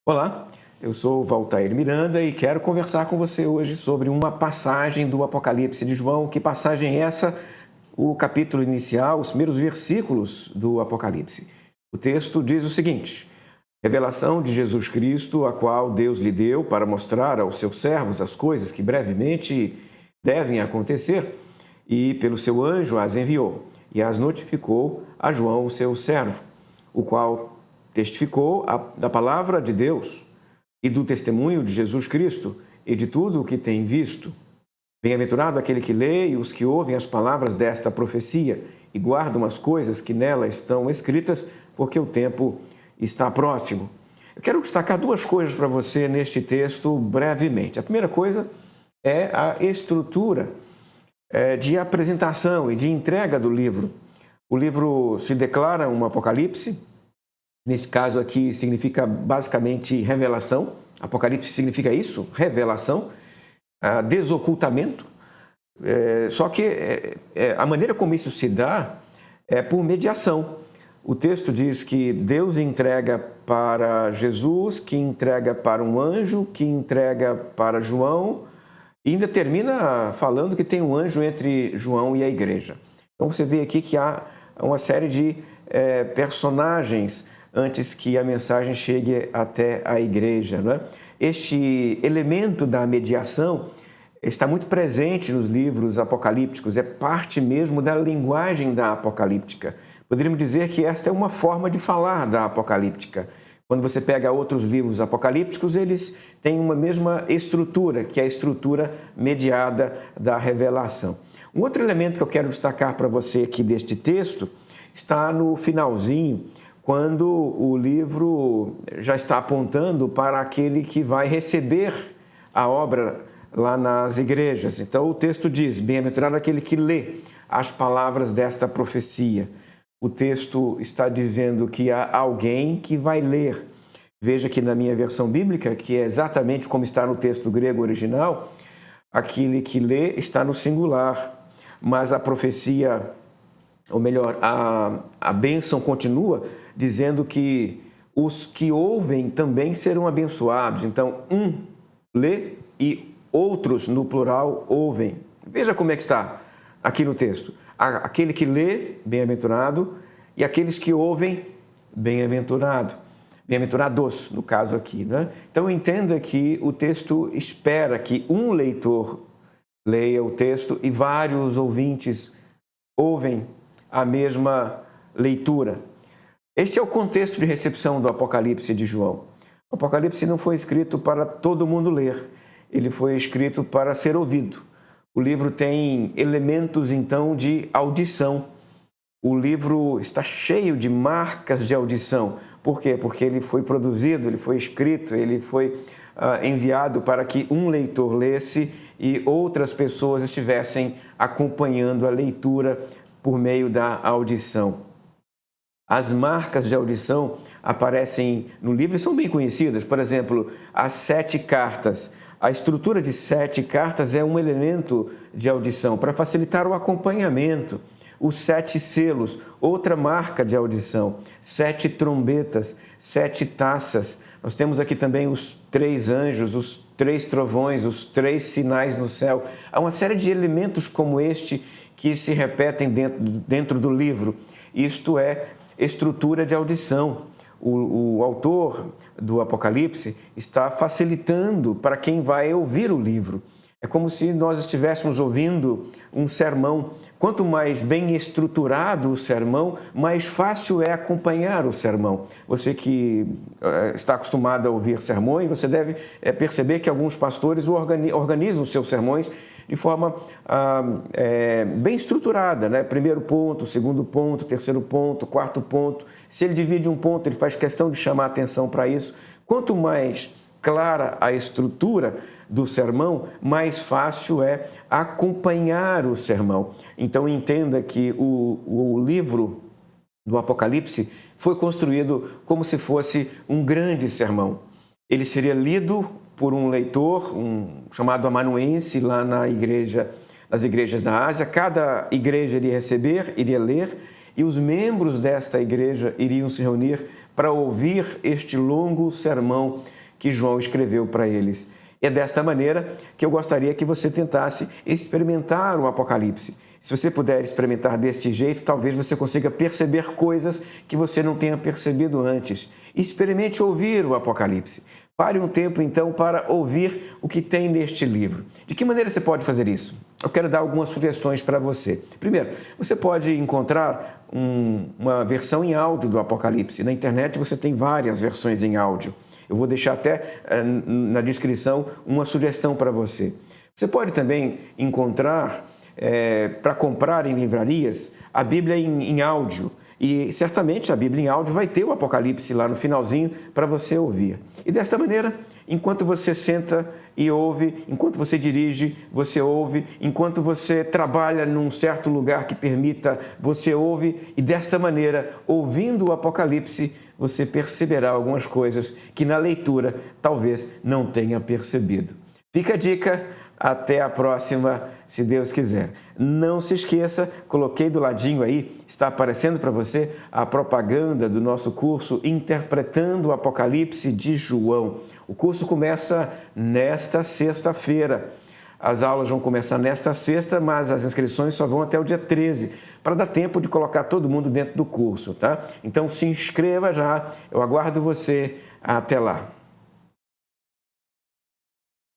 Olá, eu sou Valtair Miranda e quero conversar com você hoje sobre uma passagem do Apocalipse de João. Que passagem é essa? O capítulo inicial, os primeiros versículos do Apocalipse. O texto diz o seguinte: revelação de Jesus Cristo, a qual Deus lhe deu para mostrar aos seus servos as coisas que brevemente devem acontecer, e pelo seu anjo as enviou e as notificou a João, o seu servo, o qual testificou da palavra de Deus e do testemunho de Jesus Cristo e de tudo o que tem visto. Bem-aventurado aquele que lê e os que ouvem as palavras desta profecia e guardam as coisas que nela estão escritas, porque o tempo está próximo. Eu quero destacar duas coisas para você neste texto brevemente. A primeira coisa é a estrutura de apresentação e de entrega do livro. O livro se declara um Apocalipse. Neste caso aqui significa basicamente revelação. Apocalipse significa isso, revelação, desocultamento. Só que a maneira como isso se dá é por mediação. O texto diz que Deus entrega para Jesus, que entrega para um anjo, que entrega para João, e ainda termina falando que tem um anjo entre João e a igreja. Então você vê aqui que há uma série de personagens antes que a mensagem chegue até a igreja, não é? Este elemento da mediação está muito presente nos livros apocalípticos, é parte mesmo da linguagem da apocalíptica. Poderíamos dizer que esta é uma forma de falar da apocalíptica. Quando você pega outros livros apocalípticos, eles têm uma mesma estrutura, que é a estrutura mediada da revelação. Um outro elemento que eu quero destacar para você aqui deste texto está no finalzinho, quando o livro já está apontando para aquele que vai receber a obra lá nas igrejas. Então o texto diz: bem-aventurado aquele que lê as palavras desta profecia. O texto está dizendo que há alguém que vai ler. Veja que na minha versão bíblica, que é exatamente como está no texto grego original, aquele que lê está no singular, mas a profecia, ou melhor, a bênção continua dizendo que os que ouvem também serão abençoados. Então, um lê e outros, no plural, ouvem. Veja como é que está aqui no texto. Aquele que lê, bem-aventurado, e aqueles que ouvem, bem-aventurado. Bem-aventurados, no caso aqui, né? Então, entenda que o texto espera que um leitor leia o texto e vários ouvintes ouvem a mesma leitura. Este é o contexto de recepção do Apocalipse de João. O Apocalipse não foi escrito para todo mundo ler, ele foi escrito para ser ouvido. O livro tem elementos, então, de audição. O livro está cheio de marcas de audição. Por quê? Porque ele foi produzido, ele foi escrito, ele foi enviado para que um leitor lesse e outras pessoas estivessem acompanhando a leitura por meio da audição. As marcas de audição aparecem no livro e são bem conhecidas. Por exemplo, as 7 cartas. A estrutura de 7 cartas é um elemento de audição para facilitar o acompanhamento. Os 7 selos, outra marca de audição. 7 trombetas, 7 taças. Nós temos aqui também os 3 anjos, os 3 trovões, os 3 sinais no céu. Há uma série de elementos como este que se repetem dentro do livro. Isto é estrutura de audição. O autor do Apocalipse está facilitando para quem vai ouvir o livro. É como se nós estivéssemos ouvindo um sermão. Quanto mais bem estruturado o sermão, mais fácil é acompanhar o sermão. Você que está acostumado a ouvir sermões, você deve perceber que alguns pastores organizam os seus sermões de forma bem estruturada, né? Primeiro ponto, segundo ponto, terceiro ponto, quarto ponto. Se ele divide um ponto, ele faz questão de chamar a atenção para isso. Quanto mais clara a estrutura do sermão, mais fácil é acompanhar o sermão. Então entenda que o livro do Apocalipse foi construído como se fosse um grande sermão. Ele seria lido por um leitor, chamado amanuense, lá nas igrejas da Ásia. Cada igreja iria ler, e os membros desta igreja iriam se reunir para ouvir este longo sermão que João escreveu para eles. E é desta maneira que eu gostaria que você tentasse experimentar o Apocalipse. Se você puder experimentar deste jeito, talvez você consiga perceber coisas que você não tenha percebido antes. Experimente ouvir o Apocalipse. Pare um tempo, então, para ouvir o que tem neste livro. De que maneira você pode fazer isso? Eu quero dar algumas sugestões para você. Primeiro, você pode encontrar uma versão em áudio do Apocalipse. Na internet você tem várias versões em áudio. Eu vou deixar até na descrição uma sugestão para você. Você pode também encontrar, para comprar em livrarias, a Bíblia em áudio. E certamente a Bíblia em áudio vai ter o Apocalipse lá no finalzinho para você ouvir. E desta maneira, enquanto você senta e ouve, enquanto você dirige, você ouve, enquanto você trabalha num certo lugar que permita, você ouve. E desta maneira, ouvindo o Apocalipse, você perceberá algumas coisas que na leitura talvez não tenha percebido. Fica a dica. Até a próxima, se Deus quiser. Não se esqueça, coloquei do ladinho aí, está aparecendo para você a propaganda do nosso curso Interpretando o Apocalipse de João. O curso começa nesta sexta-feira. As aulas vão começar nesta sexta, mas as inscrições só vão até o dia 13, para dar tempo de colocar todo mundo dentro do curso, tá? Então se inscreva já, eu aguardo você. Até lá.